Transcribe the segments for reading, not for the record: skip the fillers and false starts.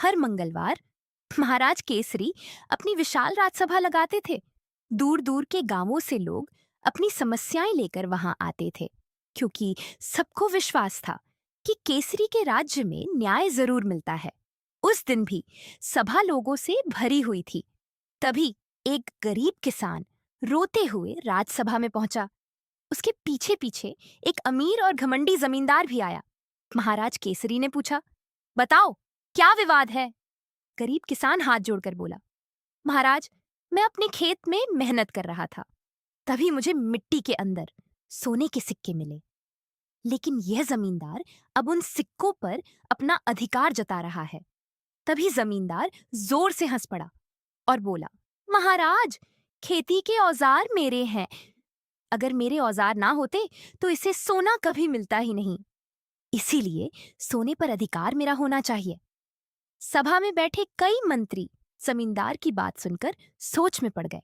हर मंगलवार महाराज केसरी अपनी विशाल राजसभा लगाते थे। दूर दूर के गांवों से लोग अपनी समस्याएं लेकर वहां आते थे, क्योंकि सबको विश्वास था कि केसरी के राज्य में न्याय जरूर मिलता है। उस दिन भी सभा लोगों से भरी हुई थी। तभी एक गरीब किसान रोते हुए राजसभा में पहुंचा। उसके पीछे पीछे एक अमीर और घमंडी जमींदार भी आया। महाराज केसरी ने पूछा, बताओ, क्या विवाद है? गरीब किसान हाथ जोड़कर बोला, महाराज, मैं अपने खेत में मेहनत कर रहा था। तभी मुझे मिट्टी के अंदर सोने के सिक्के मिले। लेकिन यह जमींदार अब उन सिक्कों पर अपना अधिकार जता रहा है। तभी जमींदार जोर से हंस पड़ा और बोला, महाराज, खेती के औजार मेरे हैं। अगर मेरे औजार ना होते तो इसे सोना कभी मिलता ही नहीं। इसीलिए सोने पर अधिकार मेरा होना चाहिए। सभा में बैठे कई मंत्री जमींदार की बात सुनकर सोच में पड़ गए।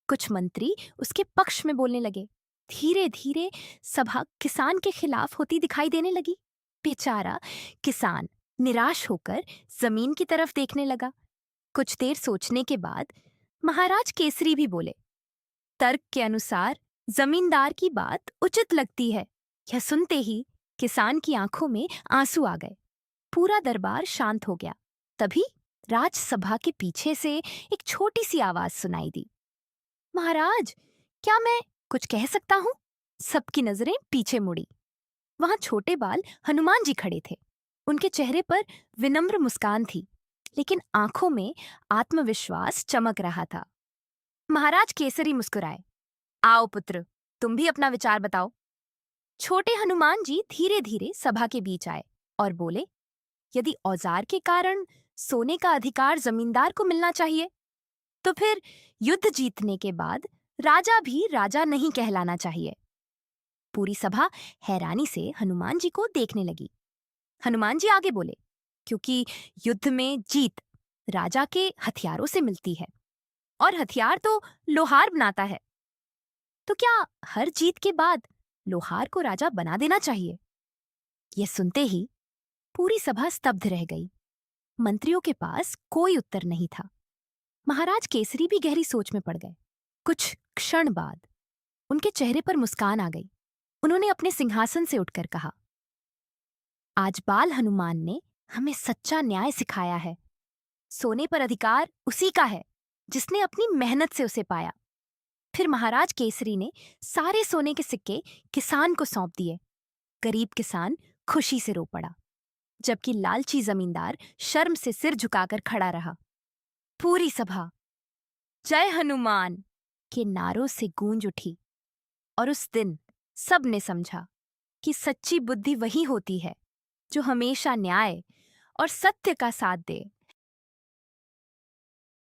कुछ मंत्री उसके पक्ष में बोलने लगे। धीरे धीरे सभा किसान के खिलाफ होती दिखाई देने लगी। बेचारा किसान निराश होकर जमीन की तरफ देखने लगा। कुछ देर सोचने के बाद महाराज केसरी भी बोले, तर्क के अनुसार जमींदार की बात उचित लगती है। यह सुनते ही किसान की आंखों में आंसू आ गए। पूरा दरबार शांत हो गया। तभी राजसभा के पीछे से एक छोटी सी आवाज सुनाई दी, महाराज, क्या मैं कुछ कह सकता हूं? सबकी नजरें पीछे मुड़ी। वहां छोटे बाल हनुमान जी खड़े थे। उनके चेहरे पर विनम्र मुस्कान थी, लेकिन आंखों में आत्मविश्वास चमक रहा था। महाराज केसरी मुस्कुराए, आओ पुत्र, तुम भी अपना विचार बताओ। छोटे हनुमान जी धीरे धीरे सभा के बीच आए और बोले, यदि औजार के कारण सोने का अधिकार जमींदार को मिलना चाहिए, तो फिर युद्ध जीतने के बाद राजा भी राजा नहीं कहलाना चाहिए। पूरी सभा हैरानी से हनुमान जी को देखने लगी। हनुमान जी आगे बोले, क्योंकि युद्ध में जीत राजा के हथियारों से मिलती है, और हथियार तो लोहार बनाता है। तो क्या हर जीत के बाद लोहार को राजा बना देना चाहिए? यह सुनते ही पूरी सभा स्तब्ध रह गई। मंत्रियों के पास कोई उत्तर नहीं था। महाराज केसरी भी गहरी सोच में पड़ गए। कुछ क्षण बाद उनके चेहरे पर मुस्कान आ गई। उन्होंने अपने सिंहासन से उठकर कहा, आज बाल हनुमान ने हमें सच्चा न्याय सिखाया है। सोने पर अधिकार उसी का है जिसने अपनी मेहनत से उसे पाया। फिर महाराज केसरी ने सारे सोने के सिक्के किसान को सौंप दिए। गरीब किसान खुशी से रो पड़ा, जबकि लालची जमींदार शर्म से सिर झुकाकर खड़ा रहा। पूरी सभा जय हनुमान के नारों से गूंज उठी, और उस दिन सब ने समझा कि सच्ची बुद्धि वही होती है जो हमेशा न्याय और सत्य का साथ दे।